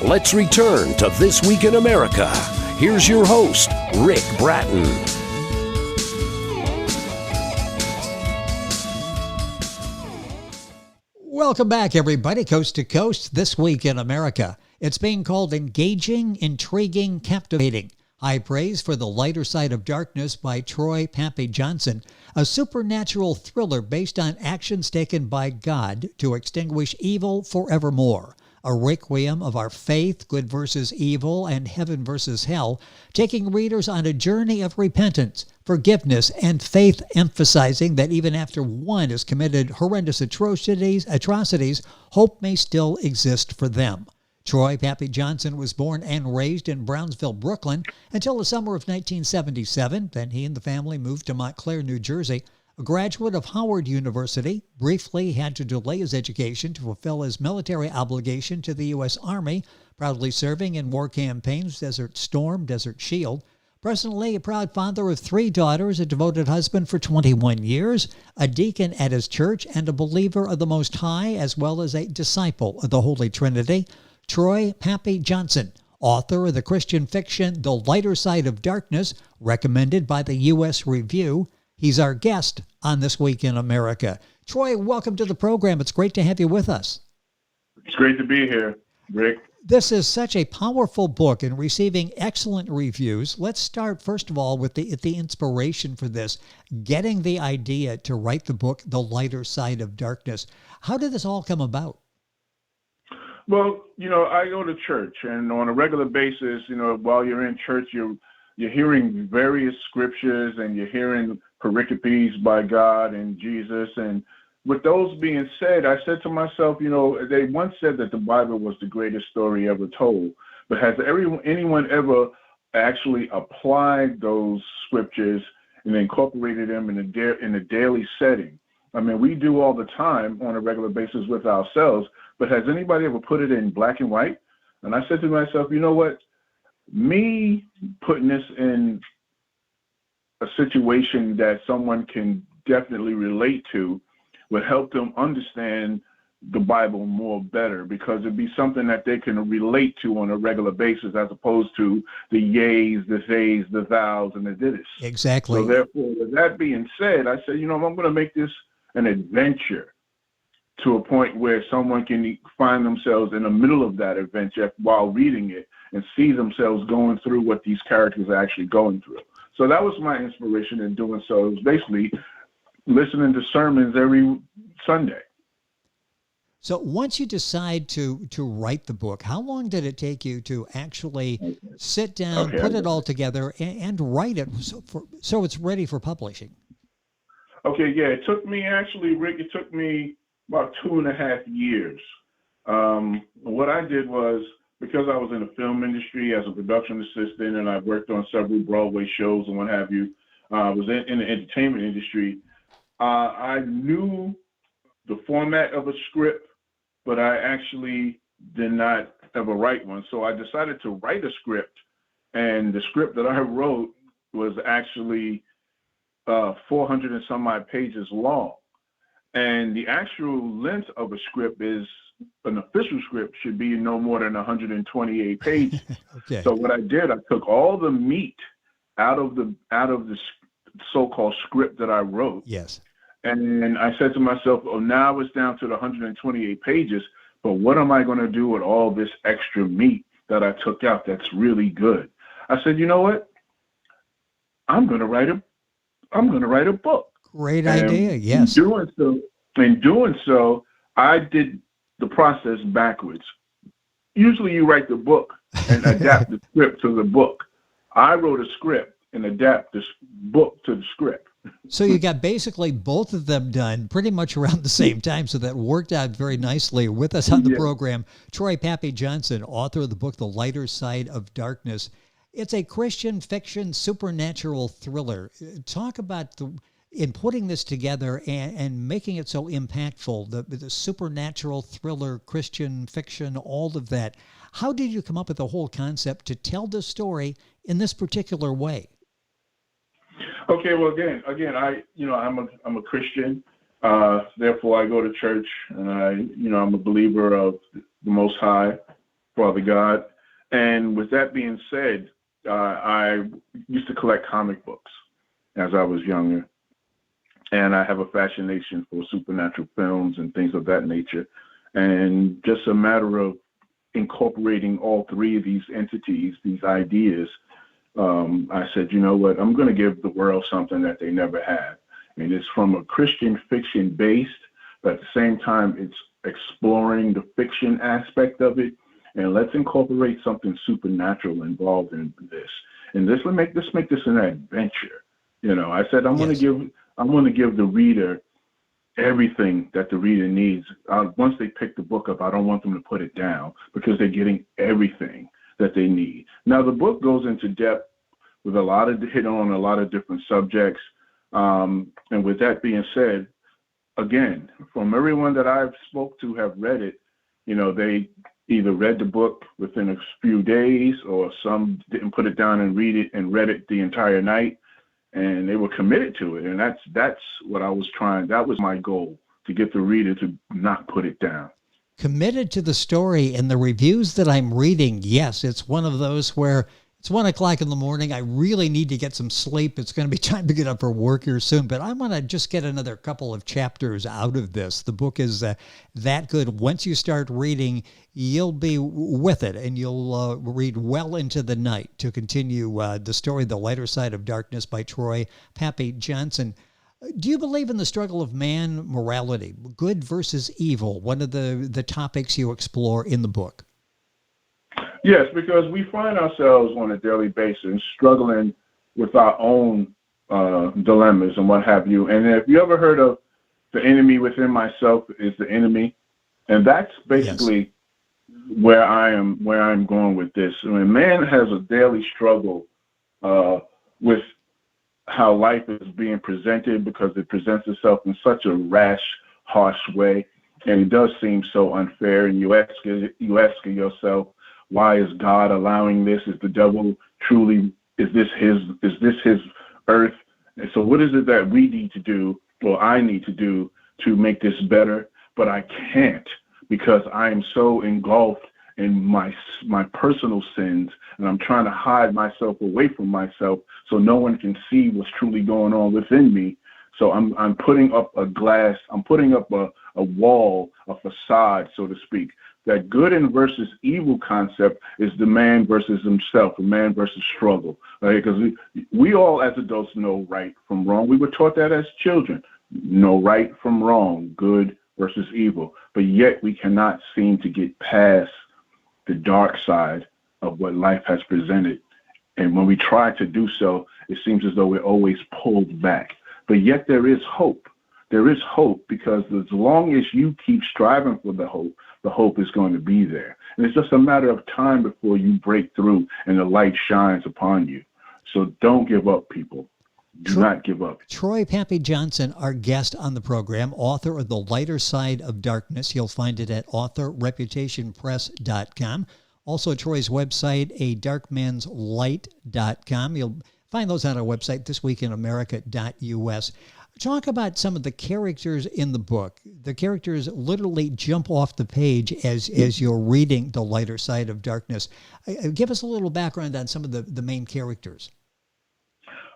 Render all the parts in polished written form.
Let's return to This Week in America. Here's your host, Rick Bratton. Welcome back, everybody, coast to coast, This Week in America. It's being called engaging, intriguing, captivating. High praise for The Lighter Side of Darkness by Troy Pappy Johnson, a supernatural thriller based on actions taken by God to extinguish evil forevermore. A requiem of our faith, good versus evil, and heaven versus hell, taking readers on a journey of repentance, forgiveness, and faith, emphasizing that even after one has committed horrendous atrocities, hope may still exist for them. Troy Pappy Johnson was born and raised in Brownsville, Brooklyn, until the summer of 1977. Then he and the family moved to Montclair, New Jersey. A graduate of Howard University, briefly had to delay his education to fulfill his military obligation to the U.S. Army, proudly serving in war campaigns Desert Storm, Desert Shield. Presently a proud father of 3 daughters, a devoted husband for 21 years, a deacon at his church, and a believer of the Most High, as well as a disciple of the Holy Trinity. Troy Pappy Johnson, author of the Christian fiction The Lighter Side of Darkness, recommended by the U.S. Review. He's our guest on This Week in America. Troy, welcome to the program. It's great to have you with us. It's great to be here, Rick. This is such a powerful book and receiving excellent reviews. Let's start, first of all, with the inspiration for this, getting the idea to write the book, The Lighter Side of Darkness. How did this all come about? Well, I go to church, and on a regular basis, while you're in church, you're hearing various scriptures, and you're hearing pericopes by God and Jesus. And with those being said, I said to myself, they once said that the Bible was the greatest story ever told. But has anyone ever actually applied those scriptures and incorporated them in a daily setting? I mean, we do all the time on a regular basis with ourselves, but has anybody ever put it in black and white? And I said to myself, you know what? Me putting this in a situation that someone can definitely relate to would help them understand the Bible more better, because it'd be something that they can relate to on a regular basis, as opposed to the yays, the theys, the thous, and the didis. Exactly. So therefore, with that being said, I said, I'm going to make this an adventure to a point where someone can find themselves in the middle of that adventure while reading it and see themselves going through what these characters are actually going through. So that was my inspiration in doing so. It was basically listening to sermons every Sunday. So once you decide to write the book, how long did it take you to actually sit down, put it all together, and write it so it's ready for publishing? Okay, yeah, it took me actually, Rick, about 2.5 years. What I did was, because I was in the film industry as a production assistant, and I worked on several Broadway shows and what have you, I was in the entertainment industry. I knew the format of a script, but I actually did not ever write one. So I decided to write a script, and the script that I wrote was actually 400 and some odd pages long. And the actual length of a script is, an official script should be no more than 128 pages. Okay. So what I did, I took all the meat out of the so-called script that I wrote. Yes. And I said to myself, oh, now it's down to the 128 pages, but what am I going to do with all this extra meat that I took out that's really good? I said, you know what? I'm going to write a book. Great idea, yes. In doing so, I did the process backwards. Usually you write the book and adapt the script to the book. I wrote a script and adapt the book to the script. So you got basically both of them done pretty much around the same time, so that worked out very nicely. With us on the program, Troy Pappy Johnson, author of the book The Lighter Side of Darkness. It's a Christian fiction supernatural thriller. Talk about in putting this together and making it so impactful, the supernatural thriller, Christian fiction, all of that. How did you come up with the whole concept to tell the story in this particular way? Okay, well, again, I'm a Christian. Therefore, I go to church, and I'm a believer of the Most High. Father God. And with that being said, I used to collect comic books as I was younger. And I have a fascination for supernatural films and things of that nature. And just a matter of incorporating all three of these entities, these ideas, I said, you know what, I'm going to give the world something that they never had. And it's from a Christian fiction based, but at the same time, it's exploring the fiction aspect of it. And let's incorporate something supernatural involved in this. And let's make this an adventure. You know, I said, I'm going to give the reader everything that the reader needs. Once they pick the book up, I don't want them to put it down because they're getting everything that they need. Now, the book goes into depth with hit on a lot of different subjects. And with that being said, again, from everyone that I've spoke to have read it, you know, they either read the book within a few days or some didn't put it down and read it the entire night. And they were committed to it. And that's what I was trying. That was my goal, to get the reader to not put it down. Committed to the story. And the reviews that I'm reading, yes, it's one of those where it's 1 o'clock in the morning. I really need to get some sleep. It's going to be time to get up for work here soon, but I want to just get another couple of chapters out of this. The book is that good. Once you start reading, you'll be with it, and you'll read well into the night to continue the story, The Lighter Side of Darkness by Troy Pappy Johnson. Do you believe in the struggle of man morality, good versus evil, one of the topics you explore in the book? Yes, because we find ourselves on a daily basis struggling with our own dilemmas and what have you. And if you ever heard of the enemy within myself is the enemy, and that's basically where I'm going with this. I mean, man has a daily struggle with how life is being presented, because it presents itself in such a rash, harsh way, and it does seem so unfair. And you ask yourself, why is God allowing this? Is the devil truly, is this his earth? And so what is it that we need to do, or I need to do, to make this better? But I can't, because I am so engulfed in my personal sins, and I'm trying to hide myself away from myself so no one can see what's truly going on within me. So I'm putting up a glass, I'm putting up a wall, a facade, so to speak. That good and versus evil concept is the man versus himself, the man versus struggle. Right? Because we all as adults know right from wrong. We were taught that as children. Know right from wrong, good versus evil. But yet we cannot seem to get past the dark side of what life has presented. And when we try to do so, it seems as though we're always pulled back. But yet there is hope. There is hope, because as long as you keep striving for the hope is going to be there. And it's just a matter of time before you break through and the light shines upon you. So don't give up, people. Do not give up. Troy Pappy Johnson, our guest on the program, author of The Lighter Side of Darkness. You'll find it at authorreputationpress.com. Also, Troy's website, adarkmanslight.com. You'll find those on our website, thisweekinamerica.us. Talk about some of the characters in the book. The characters literally jump off the page as you're reading The Lighter Side of Darkness. Give us a little background on some of the main characters.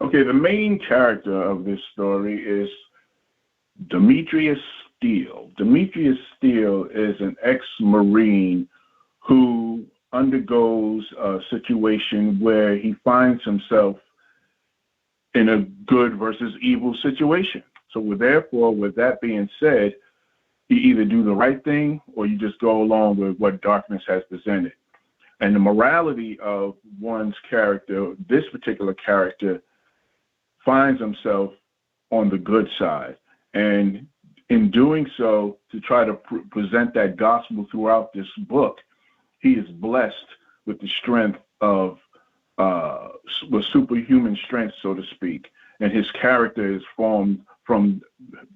Okay, the main character of this story is Dimitrius Steele. Dimitrius Steele is an ex-Marine who undergoes a situation where he finds himself in a good versus evil situation. So therefore, with that being said, you either do the right thing or you just go along with what darkness has presented. And the morality of one's character, this particular character, finds himself on the good side. And in doing so, to try to present that gospel throughout this book, he is blessed with the strength of with superhuman strength, so to speak, and his character is formed from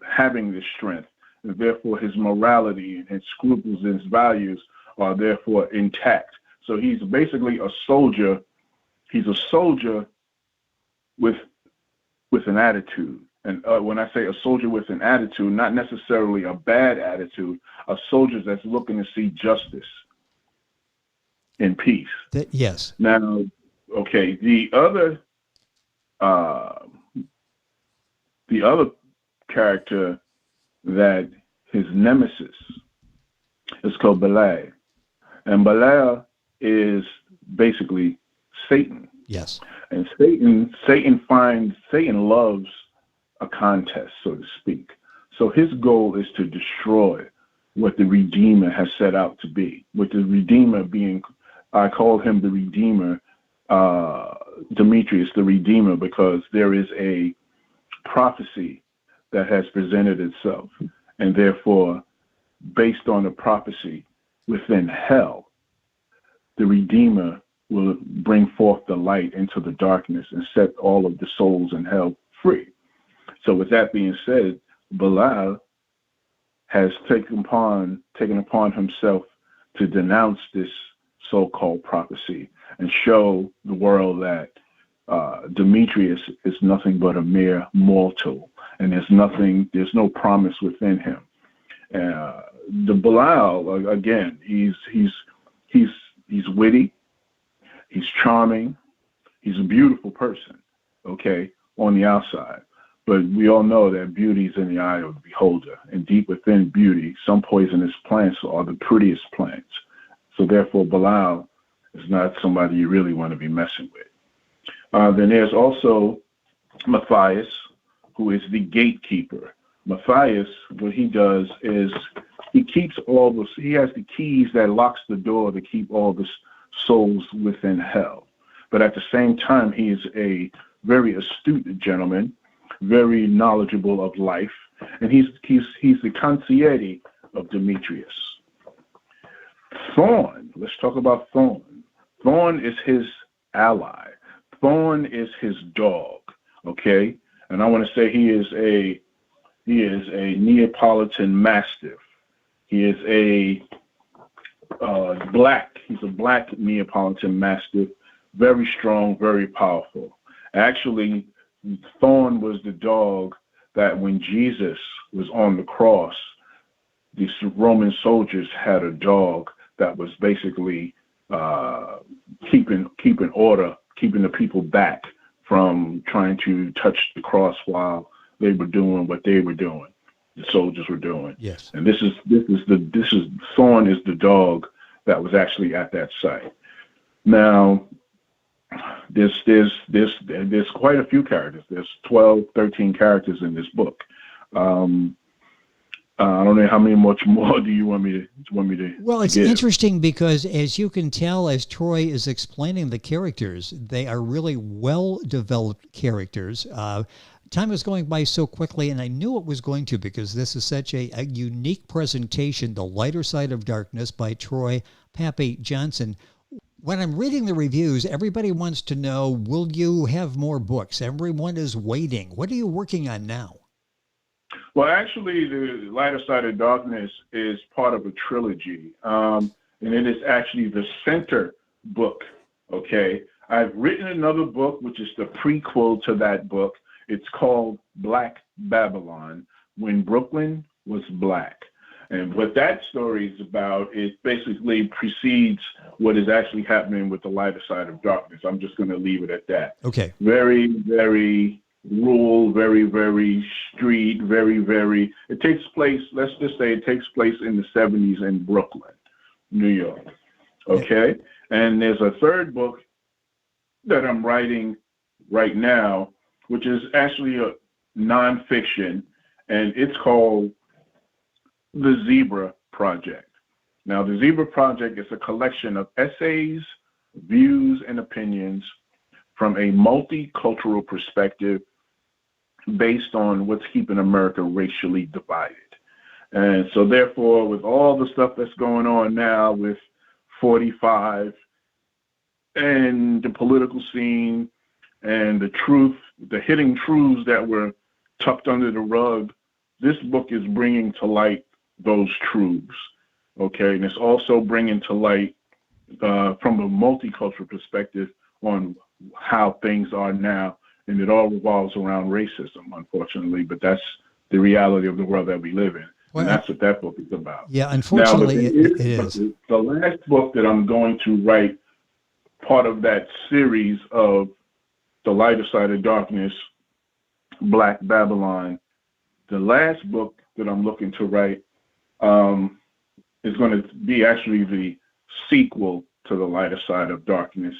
having this strength, and therefore his morality and his scruples and his values are therefore intact. So he's basically a soldier. He's a soldier with an attitude. And when I say a soldier with an attitude, not necessarily a bad attitude, a soldier that's looking to see justice. in peace. Yes. Now, okay, the other character that his nemesis is called Belial. And Belial is basically Satan. Yes. And Satan loves a contest, so to speak. So his goal is to destroy what the Redeemer has set out to be. With the Redeemer being, I call him the Redeemer, Dimitrius the Redeemer, because there is a prophecy that has presented itself. And therefore, based on the prophecy within hell, the Redeemer will bring forth the light into the darkness and set all of the souls in hell free. So with that being said, Belial has taken upon himself to denounce this so-called prophecy and show the world that Dimitrius is nothing but a mere mortal, and there's no promise within him. The Belial, again, he's witty, he's charming, he's a beautiful person, okay, on the outside. But we all know that beauty is in the eye of the beholder, and deep within beauty, some poisonous plants are the prettiest plants. So therefore, Belial is not somebody you really want to be messing with. Then there's also Matthias, who is the gatekeeper. Matthias, what he does is he has the keys that locks the door to keep all the souls within hell. But at the same time, he is a very astute gentleman, very knowledgeable of life, and he's the concierge of Dimitrius. Thorn, let's talk about Thorn. Thorn is his ally. Thorn is his dog, okay? And I want to say he is a Neapolitan Mastiff. He is he's a black Neapolitan Mastiff, very strong, very powerful. Actually, Thorn was the dog that when Jesus was on the cross, these Roman soldiers had a dog that was basically keeping order, keeping the people back from trying to touch the cross while they were doing what they were doing. The soldiers were doing. Yes. And this is Thorn is the dog that was actually at that site. Now, there's quite a few characters. There's 12, 13 characters in this book. I don't know how much more do you want me to Well, it's give? interesting because, as you can tell, as Troy is explaining the characters, they are really well-developed characters. Time is going by so quickly, and I knew it was going to because this is such a unique presentation, The Lighter Side of Darkness by Troy Pappy Johnson. When I'm reading the reviews, everybody wants to know, will you have more books? Everyone is waiting. What are you working on now? Well, actually, The Lighter Side of Darkness is part of a trilogy, and it is actually the center book, okay? I've written another book, which is the prequel to that book. It's called Black Babylon, When Brooklyn Was Black. And what that story is about, it basically precedes what is actually happening with The Lighter Side of Darkness. I'm just going to leave it at that. Okay. Very, very rural, very, very street, very, very, it takes place, let's just say it takes place in the 70s in Brooklyn, New York. Okay? And there's a third book that I'm writing right now, which is actually a nonfiction, and it's called The Zebra Project. Now, The Zebra Project is a collection of essays, views, and opinions from a multicultural perspective based on what's keeping America racially divided. And so therefore, with all the stuff that's going on now with 45 and the political scene and the truth, the hidden truths that were tucked under the rug, this book is bringing to light those truths, okay? And it's also bringing to light from a multicultural perspective on how things are now, and it all revolves around racism, unfortunately, but that's the reality of the world that we live in. And that's what that book is about. Yeah, unfortunately, now, it is. The last book that I'm going to write, part of that series of The Lighter Side of Darkness, Black Babylon, the last book that I'm looking to write is going to be actually the sequel to The Lighter Side of Darkness.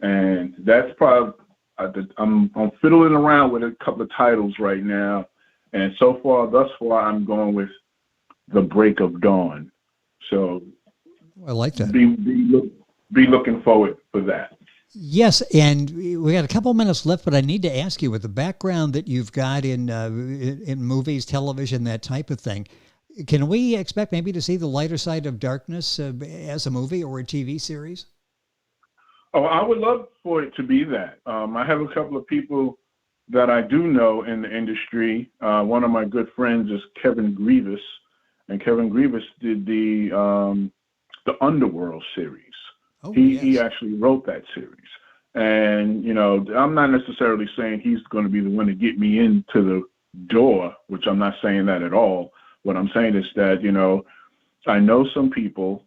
And that's probably, I'm fiddling around with a couple of titles right now. And thus far, I'm going with The Break of Dawn. So I like that. Be looking forward for that. Yes, and we got a couple minutes left, but I need to ask you, with the background that you've got in movies, television, that type of thing, can we expect maybe to see The Lighter Side of Darkness as a movie or a TV series? Oh, I would love for it to be that. I have a couple of people that I do know in the industry. One of my good friends is Kevin Grievous, and Kevin Grievous did the Underworld series. Oh, he actually wrote that series. And, I'm not necessarily saying he's going to be the one to get me into the door, which I'm not saying that at all. What I'm saying is that, I know some people,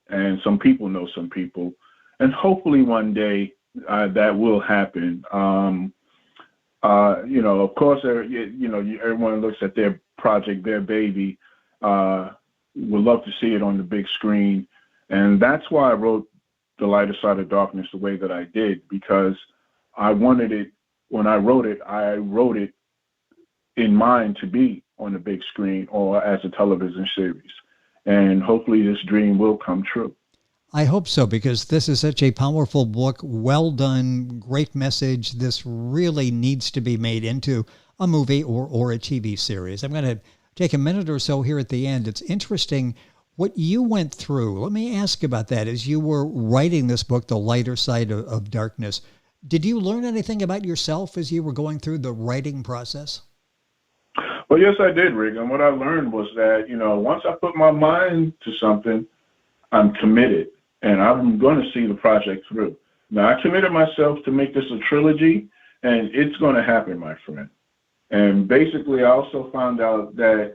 and some people know some people, and hopefully one day that will happen. Of course, everyone looks at their project, their baby, would love to see it on the big screen. And that's why I wrote The Lighter Side of Darkness the way that I did, because I wanted it, when I wrote it in mind to be on the big screen or as a television series. And hopefully this dream will come true. I hope so, because this is such a powerful book. Well done. Great message. This really needs to be made into a movie or a TV series. I'm going to take a minute or so here at the end. It's interesting what you went through. Let me ask about that. As you were writing this book, The Lighter Side of Darkness, did you learn anything about yourself as you were going through the writing process? Well, yes, I did, Rick. And what I learned was that, once I put my mind to something, I'm committed. And I'm going to see the project through. Now, I committed myself to make this a trilogy, and it's going to happen, my friend. And basically, I also found out that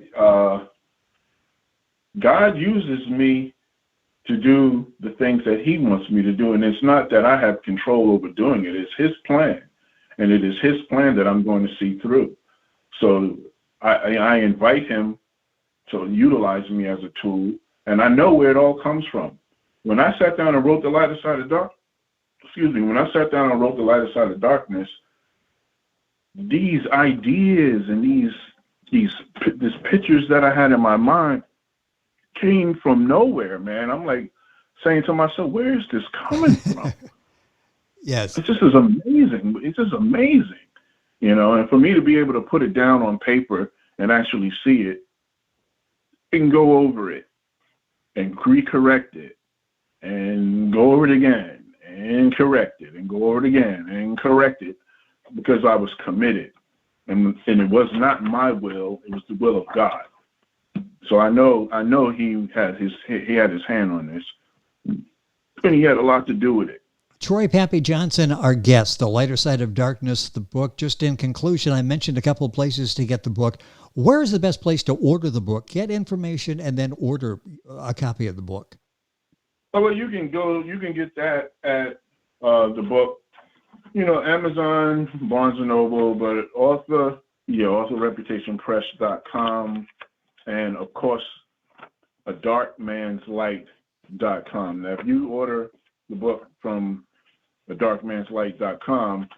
God uses me to do the things that he wants me to do. And it's not that I have control over doing it. It's his plan. And it is his plan that I'm going to see through. So I invite him to utilize me as a tool. And I know where it all comes from. When I sat down and wrote The Lighter Side of Darkness, these ideas and these pictures that I had in my mind came from nowhere, man. I'm like saying to myself, where is this coming from? Yes. It just is amazing. It's just amazing, and for me to be able to put it down on paper and actually see it and go over it and recorrect it, and go over it again, and correct it, and go over it again, and correct it, because I was committed. And it was not my will, it was the will of God. So I know he had his hand on this, and he had a lot to do with it. Troy Pappy Johnson, our guest, The Lighter Side of Darkness, the book. Just in conclusion, I mentioned a couple of places to get the book. Where is the best place to order the book, get information, and then order a copy of the book? Well, you can get that at the book, Amazon, Barnes & Noble, but authorreputationpress.com, and of course, adarkmanslight.com. Now, if you order the book from adarkmanslight.com,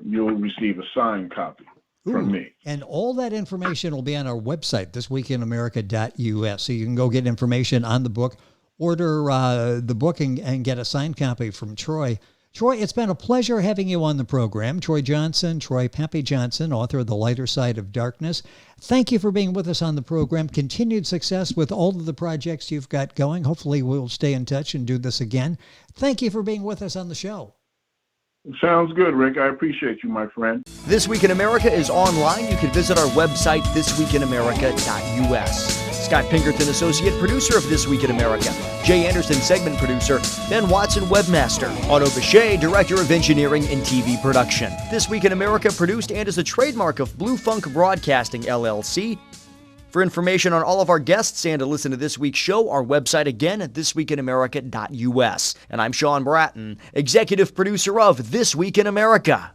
you'll receive a signed copy from me. And all that information will be on our website, thisweekinamerica.us, so you can go get information on the book. Order the book and get a signed copy from Troy. Troy, it's been a pleasure having you on the program. Troy Pappy Johnson, author of The Lighter Side of Darkness. Thank you for being with us on the program. Continued success with all of the projects you've got going. Hopefully we'll stay in touch and do this again. Thank you for being with us on the show. Sounds good, Rick. I appreciate you, my friend. This Week in America is online. You can visit our website, thisweekinamerica.us. Scott Pinkerton, associate producer of This Week in America. Jay Anderson, segment producer. Ben Watson, webmaster. Otto Bechet, director of engineering and TV production. This Week in America produced and is a trademark of Blue Funk Broadcasting, LLC. For information on all of our guests and to listen to this week's show, our website again at thisweekinamerica.us. And I'm Sean Bratton, executive producer of This Week in America.